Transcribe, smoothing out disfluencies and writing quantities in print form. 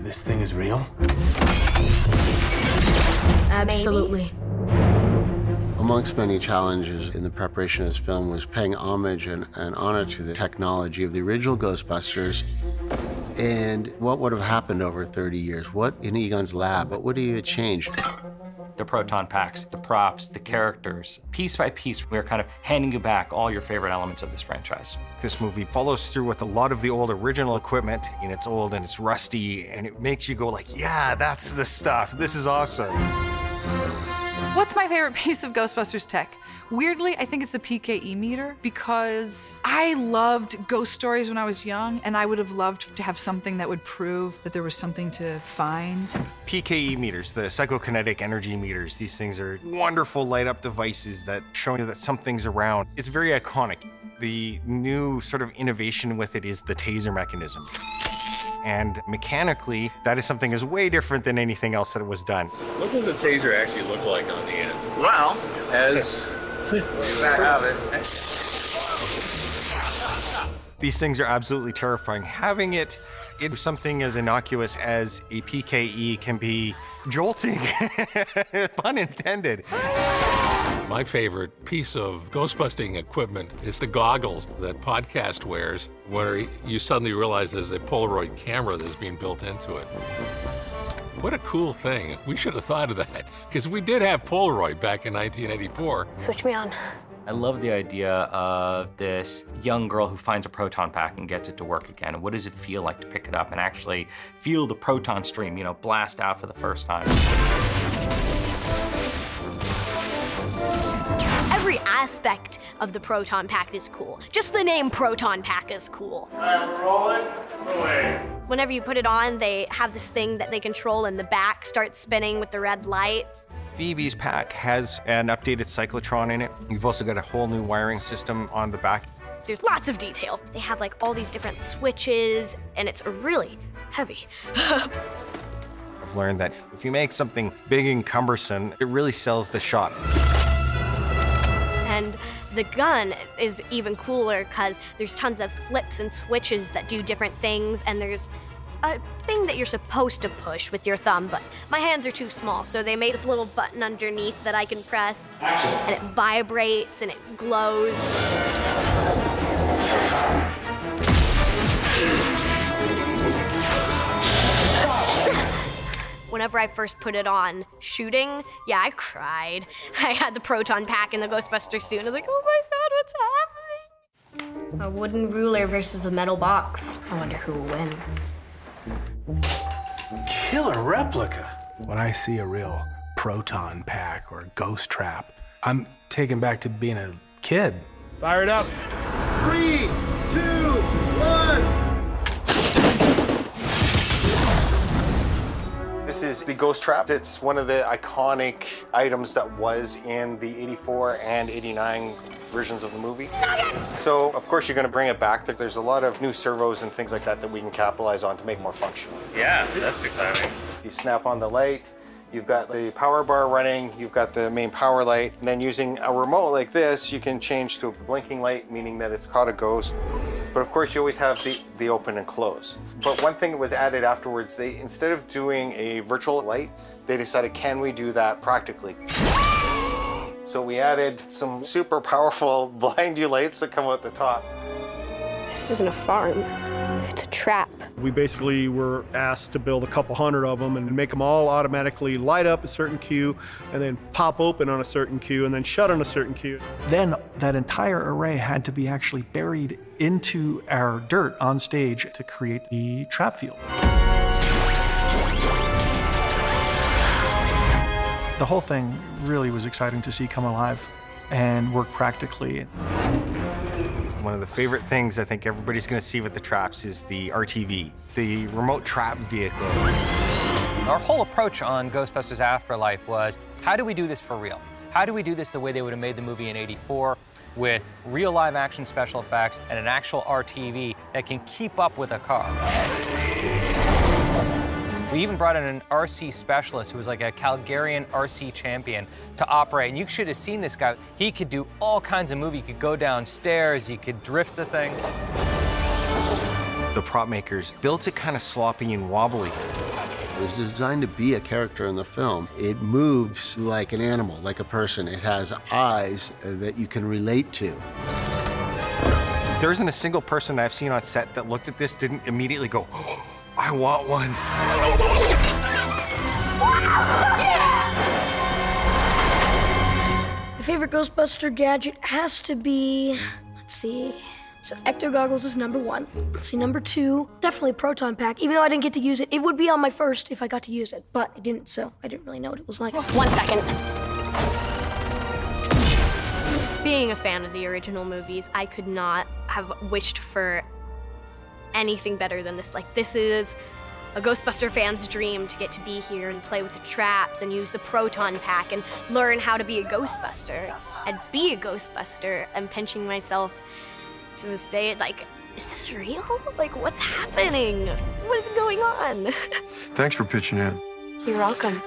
this thing is real? Absolutely. Amongst many challenges in the preparation of this film was paying homage and honor to the technology of the original Ghostbusters and what would have happened over 30 years. What in Egon's lab, what would he have changed? The Proton Packs, the props, the characters. Piece by piece, we're kind of handing you back all your favorite elements of this franchise. This movie follows through with a lot of the old original equipment, and it's old and it's rusty, and it makes you go like, yeah, that's the stuff. This is awesome. What's my favorite piece of Ghostbusters tech? Weirdly, I think it's the PKE meter because I loved ghost stories when I was young, and I would have loved to have something that would prove that there was something to find. PKE meters, the psychokinetic energy meters, these things are wonderful light-up devices that show you that something's around. It's very iconic. The new sort of innovation with it is the taser mechanism. And mechanically, that is something that's way different than anything else that was done. What does a taser actually look like on the end? Well, as I have it. These things are absolutely terrifying. Having it in something as innocuous as a PKE can be jolting, pun intended. My favorite piece of ghost-busting equipment is the goggles that Podcast wears, where you suddenly realize there's a Polaroid camera that's being built into it. What a cool thing. We should have thought of that, because we did have Polaroid back in 1984. Switch me on. I love the idea of this young girl who finds a proton pack and gets it to work again. And what does it feel like to pick it up and actually feel the proton stream, blast out for the first time? Every aspect of the Proton Pack is cool. Just the name Proton Pack is cool. I'm rolling away. Whenever you put it on, they have this thing that they control and the back starts spinning with the red lights. Phoebe's pack has an updated cyclotron in it. You've also got a whole new wiring system on the back. There's lots of detail. They have like all these different switches and it's really heavy. I've learned that if you make something big and cumbersome, it really sells the shot. And the gun is even cooler because there's tons of flips and switches that do different things, and there's a thing that you're supposed to push with your thumb, but my hands are too small, so they made this little button underneath that I can press. Action. And it vibrates and it glows. Whenever I first put it on shooting, yeah, I cried. I had the Proton Pack in the Ghostbuster suit, and I was like, oh my God, what's happening? A wooden ruler versus a metal box. I wonder who will win. Killer replica. When I see a real Proton Pack or Ghost Trap, I'm taken back to being a kid. Fire it up. 3, 2, 1. This is the Ghost Trap. It's one of the iconic items that was in the 84 and 89 versions of the movie. So, of course, you're going to bring it back. There's a lot of new servos and things like that that we can capitalize on to make more functional. Yeah, that's exciting. If you snap on the light, you've got the power bar running, you've got the main power light, and then using a remote like this, you can change to a blinking light, meaning that it's caught a ghost. But of course, you always have the open and close. But one thing that was added afterwards, instead of doing a virtual light, they decided, can we do that practically? So we added some super powerful blind you lights that come out the top. This isn't a farm, it's a trap. We basically were asked to build a couple hundred of them and make them all automatically light up a certain cue and then pop open on a certain cue and then shut on a certain cue. Then that entire array had to be actually buried into our dirt on stage to create the trap field. The whole thing really was exciting to see come alive and work practically. One of the favorite things I think everybody's going to see with the traps is the RTV, the remote trap vehicle. Our whole approach on Ghostbusters Afterlife was, how do we do this for real? How do we do this the way they would have made the movie in '84 with real live action special effects and an actual RTV that can keep up with a car? We even brought in an RC specialist who was like a Calgarian RC champion to operate. And you should have seen this guy. He could do all kinds of movies. He could go downstairs. He could drift the thing. The prop makers built it kind of sloppy and wobbly. It was designed to be a character in the film. It moves like an animal, like a person. It has eyes that you can relate to. There isn't a single person I've seen on set that looked at this didn't immediately go, oh, I want one. My favorite Ghostbuster gadget has to be, let's see. So Ecto Goggles is number 1. Let's see, number 2, definitely Proton Pack. Even though I didn't get to use it, it would be on my first if I got to use it, but I didn't, so I didn't really know what it was like. 1 second. Being a fan of the original movies, I could not have wished for anything better than this. Like, this is a Ghostbuster fan's dream to get to be here and play with the traps and use the Proton Pack and learn how to be a Ghostbuster and be a Ghostbuster. I'm pinching myself to this day, like, is this real? Like, what's happening? What is going on? Thanks for pitching in. You're welcome.